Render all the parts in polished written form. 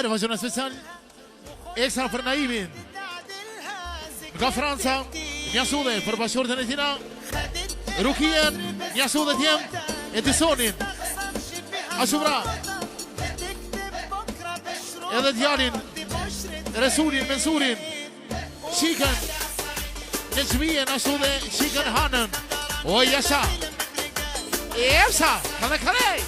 Animacione special ekstra për Naimin nga Franca, një sude për bashkërtën e tina, Rukien, një sude tjem, Edisonin, Ashubra, edhe djalin, Resulin, Mensurin, Shikën, Necmien, Ashude, Shikën Hanën, o Jasha, Epsa, kale,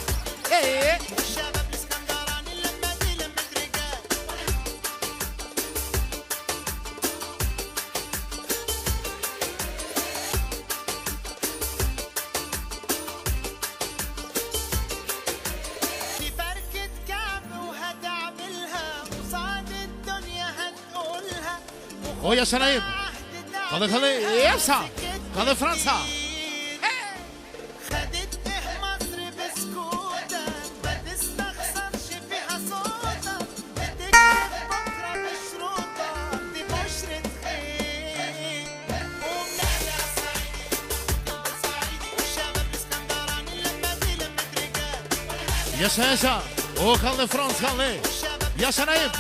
Oya Şanayim. Kalı Epsa. Kalı Fransa. Yaşa. O kalı Fransa kalı. Yaşanayım.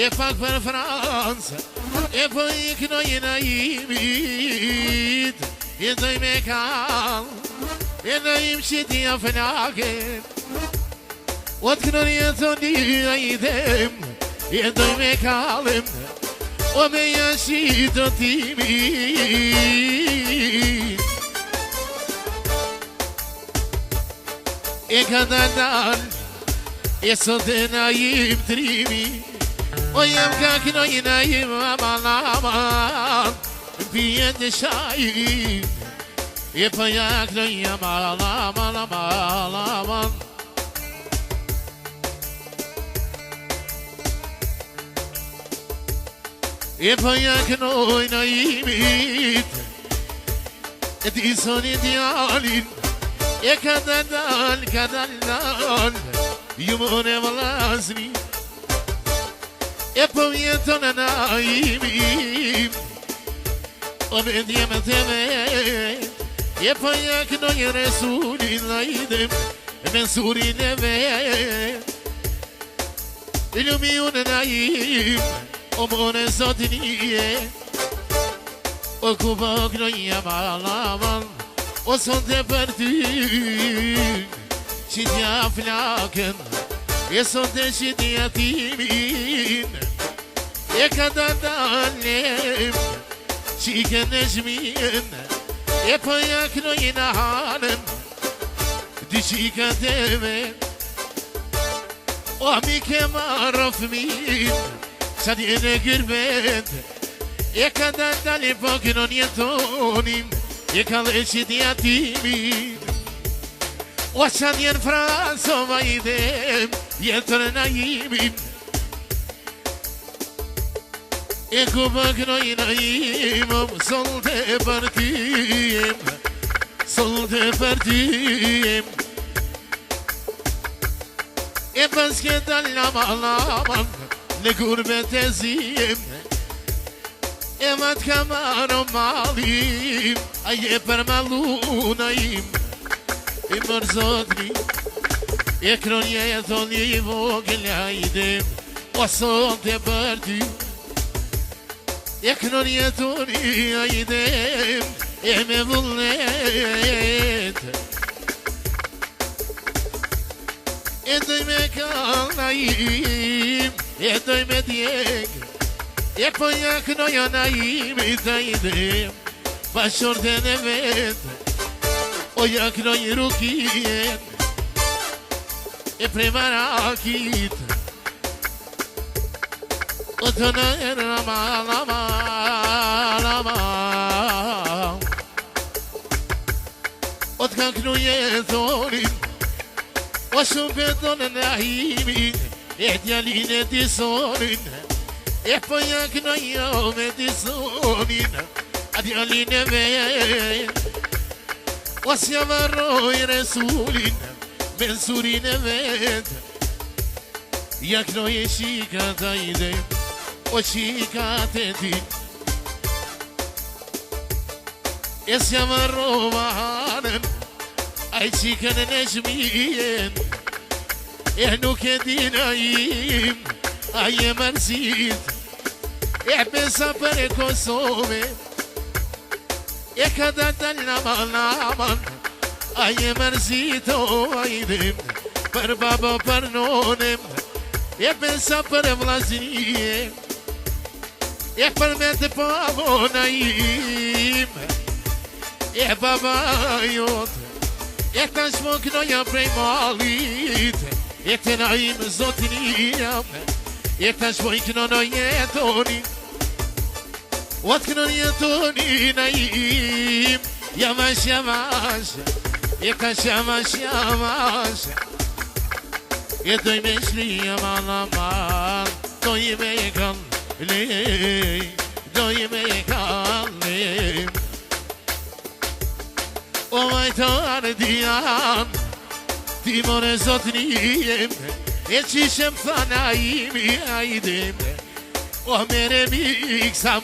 E pak për Fransë, e po i kënoj në imit, e doj me kall, e në im që t'ja flaket, o të kënoj e të një idem, e doj me kallem, o me jashi të timit. E ka dal, e sot e në im trimi, o jem ka kënoj në im aman, pijen të shajin, e po ja kënoj aman. E po ja kënoj në imit, e ti soni djalin, e ka dal, ju më në vlasni, e po vjeton në Naimim, o me djemë të vet, e po ja kënoj Resulin në idem, Mensurin e vet, lumi unë Naim, o më në zotin je, o ku po kënoj aman, o sonte për ty, që t'ja flaken, e sonte që t'ja timin, e ka dalem, që i kënë shmien, e po ja kënoj në hanën, dy që i ka teme, o mi ke marrë fëmin, që t'je në gërbet, e ka dalem po kënon jetonim, e ka dhe që t'ja timin, o që t'jen Fransë o vajdem, jetër në Naimim, e ku për kënoj Naimim, solte për tyjem, e pas ke dal laman, në gurbet e zim, e mat ka marrë malim, a je për malu Naim, e mërzotni, e kronje e thoni i vogël hajdem, o sonte për ty, e kronje e thoni hajdem, e me vullnet, e doj me kall Naim, e doj me djeg, e po ja knoja Naimit hajdem, bashkërtën e vet, o ja knoj Rukien, e prej marakit o të nërë lama o të kanë knu jetonin o shumë petonë në ahimin e djalin e disonin e po janë këna jo me disonin a djalin e vet o s'ja varroj resulin me surin e vet ja knoj e shikat a ide o shikat e ti e s'ja varroj mahanën a i qikën e në shmijen e nuk e dina im a je mërzit e pesa për e Kosove e ka dal naman a je mërzit o ajdim për baba për nonem e pesa për e vlazije e për me të pavona im e baba jot e ta shmo knoja prej malit e të naim zotin jam e ta shmo i knono jetoni o të knono jetoni naim Yavaş yakaş yavaş e doj me shli aman doj me kalli doj me kalli o vajtar dijan ti more zotnijem e qishem thana imi ajdim o mere miksam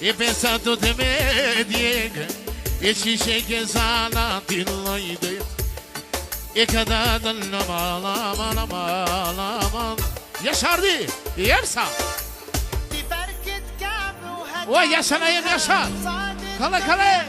e pensato te me djeg e qishe ke zana ti lojdim e kada dallama Yaşardı yersa o yaşana yem yaşar kala kala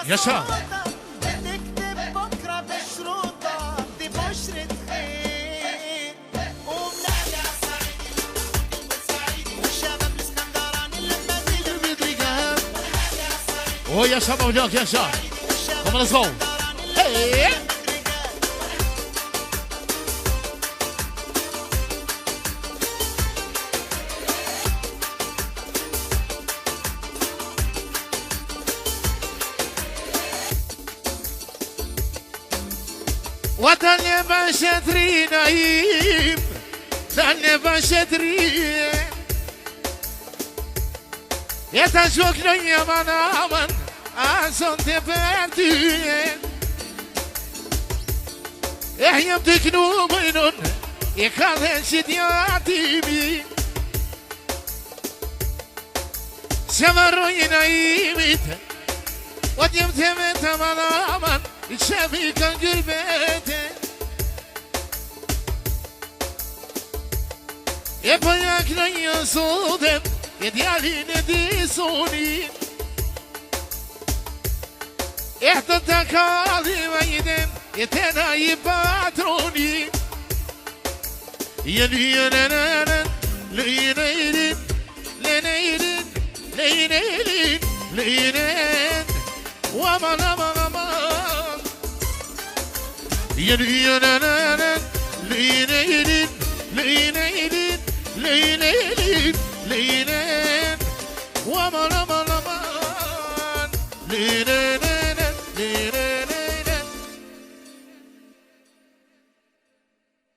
Yaşa. O yaşa mavlak yaşa. Come on, let's go. Hey. Wadane başetrinaim, dane başetrinaim. Yeta çok ne yaman aman, azon te perdüyen. Ehyem teknu boynun, yekalen şiddiyatimi. Sevaroyinaimit, wadem temet aman aman. Şefi kan gülbete e payakla yasudem e dialine di soni ehta takali vaydem e tenayi patroni yeni yenenen leyneyin leneyrin leyneyin leynen aman aman aman Yürüyenen Leyneylin Leyneylin Leyneylin Leyneylin